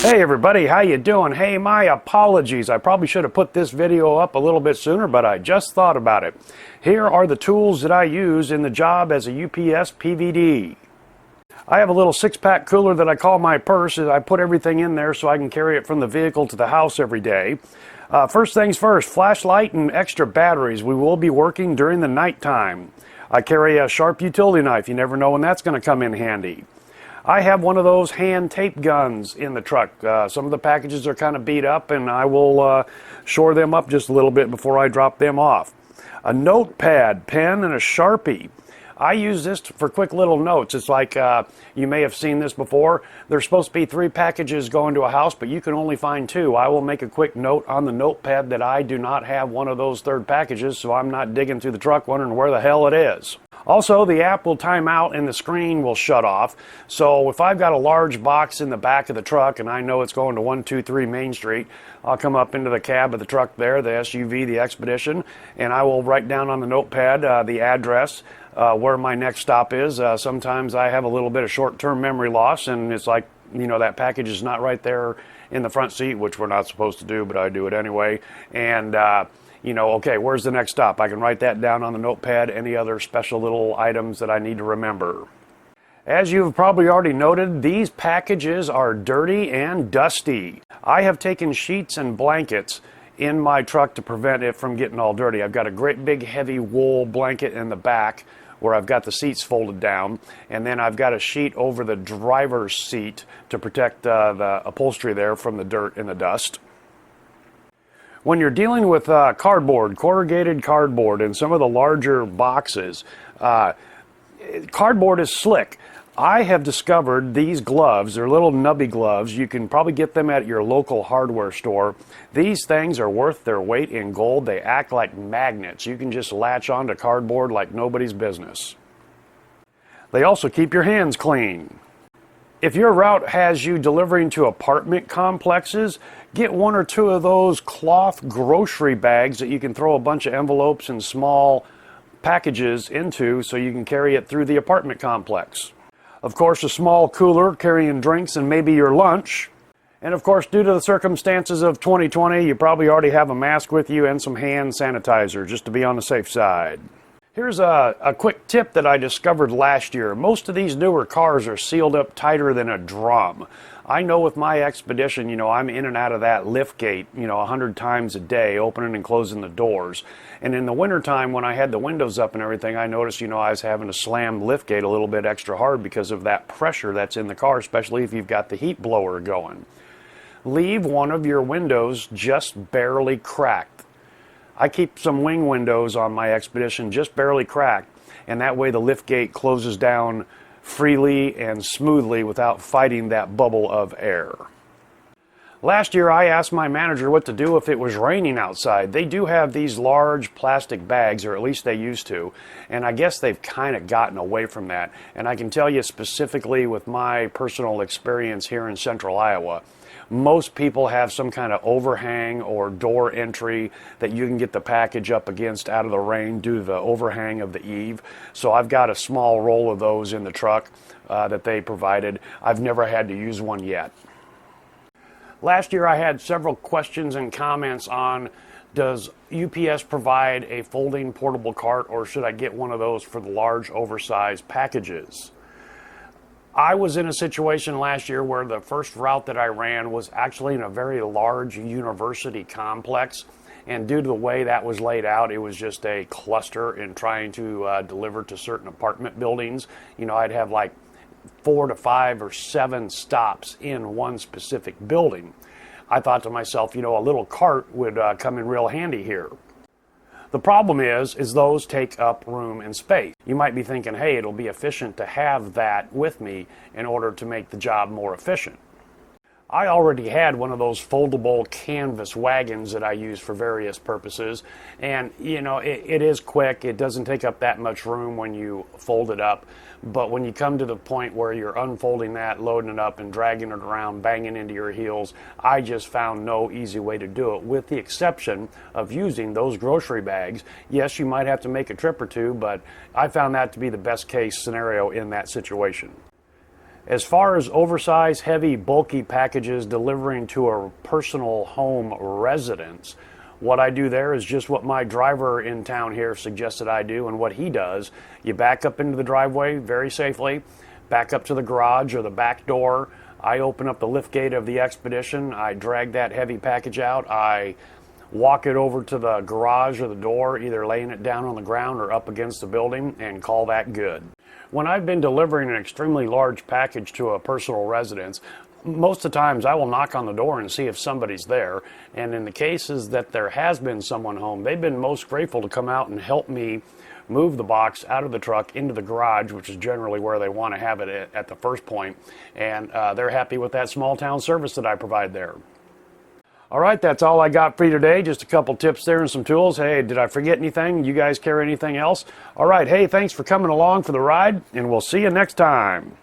Hey everybody, how you doing? Hey, my apologies. I probably should have put this video up a little bit sooner, but I just thought about it. Here are the tools that I use in the job as a UPS PVD. I have a little 6-pack cooler that I call my purse, and I put everything in there so I can carry it from the vehicle to the house every day. First things first, flashlight and extra batteries. We will be working during the nighttime. I carry a sharp utility knife. You never know when that's going to come in handy. I have one of those hand tape guns in the truck. Some of the packages are kind of beat up, and I will shore them up just a little bit before I drop them off. A notepad, pen, and a Sharpie. I use this for quick little notes. It's like, you may have seen this before. There's supposed to be 3 packages going to a house, but you can only find 2. I will make a quick note on the notepad that I do not have one of those third packages, so I'm not digging through the truck wondering where the hell it is. Also, the app will time out and the screen will shut off. So if I've got a large box in the back of the truck and I know it's going to 123 Main Street, I'll come up into the cab of the truck there, the SUV, the Expedition, and I will write down on the notepad the address, where my next stop is. Sometimes I have a little bit of short-term memory loss, and it's like, you know, that package is not right there in the front seat, which we're not supposed to do, but I do it anyway. And you know, okay, where's the next stop? I can write that down on the notepad, any other special little items that I need to remember. As you've probably already noted, these packages are dirty and dusty. I have taken sheets and blankets in my truck to prevent it from getting all dirty. I've got a great big heavy wool blanket in the back where I've got the seats folded down, and then I've got a sheet over the driver's seat to protect the upholstery there from the dirt and the dust. When you're dealing with cardboard, corrugated cardboard, and some of the larger boxes, cardboard is slick. I have discovered these gloves, they're little nubby gloves. You can probably get them at your local hardware store. These things are worth their weight in gold. They act like magnets. You can just latch onto cardboard like nobody's business. They also keep your hands clean. If your route has you delivering to apartment complexes, get 1 or 2 of those cloth grocery bags that you can throw a bunch of envelopes and small packages into so you can carry it through the apartment complex. Of course, a small cooler carrying drinks and maybe your lunch. And of course, due to the circumstances of 2020, you probably already have a mask with you and some hand sanitizer just to be on the safe side. Here's a quick tip that I discovered last year. Most of these newer cars are sealed up tighter than a drum. I know with my Expedition, you know, I'm in and out of that lift gate, you know, 100 times a day, opening and closing the doors. And in the wintertime, when I had the windows up and everything, I noticed, you know, I was having to slam the lift gate a little bit extra hard because of that pressure that's in the car, especially if you've got the heat blower going. Leave one of your windows just barely cracked. I keep some wing windows on my Expedition just barely cracked, and that way the lift gate closes down freely and smoothly without fighting that bubble of air. Last year I asked my manager what to do if it was raining outside. They do have these large plastic bags, or at least they used to, and I guess they've kind of gotten away from that. And I can tell you specifically with my personal experience here in central Iowa, most people have some kind of overhang or door entry that you can get the package up against out of the rain due to the overhang of the eave. So I've got a small roll of those in the truck that they provided. I've never had to use one yet. Last year I had several questions and comments on, does UPS provide a folding portable cart, or should I get one of those for the large oversized packages? I was in a situation last year where the first route that I ran was actually in a very large university complex, and due to the way that was laid out, it was just a cluster in trying to deliver to certain apartment buildings. You know, I'd have like 4 to 5 or 7 stops in one specific building. I thought to myself, you know, a little cart would come in real handy here. The problem is those take up room and space. You might be thinking, hey, it'll be efficient to have that with me in order to make the job more efficient. I already had one of those foldable canvas wagons that I use for various purposes, and you know, it is quick. It doesn't take up that much room when you fold it up, but when you come to the point where you're unfolding that, loading it up and dragging it around, banging into your heels, I just found no easy way to do it, with the exception of using those grocery bags. Yes, you might have to make a trip or two, but I found that to be the best case scenario in that situation. As far as oversized, heavy, bulky packages delivering to a personal home residence, what I do there is just what my driver in town here suggested I do, and what he does. You back up into the driveway very safely, back up to the garage or the back door. I open up the lift gate of the Expedition. I drag that heavy package out. I walk it over to the garage or the door, either laying it down on the ground or up against the building, and call that good. When I've been delivering an extremely large package to a personal residence, most of the times I will knock on the door and see if somebody's there. And in the cases that there has been someone home, they've been most grateful to come out and help me move the box out of the truck into the garage, which is generally where they want to have it at the first point. And they're happy with that small town service that I provide there. All right, that's all I got for you today. Just a couple tips there and some tools. Hey, did I forget anything? You guys carry anything else? All right, hey, thanks for coming along for the ride, and we'll see you next time.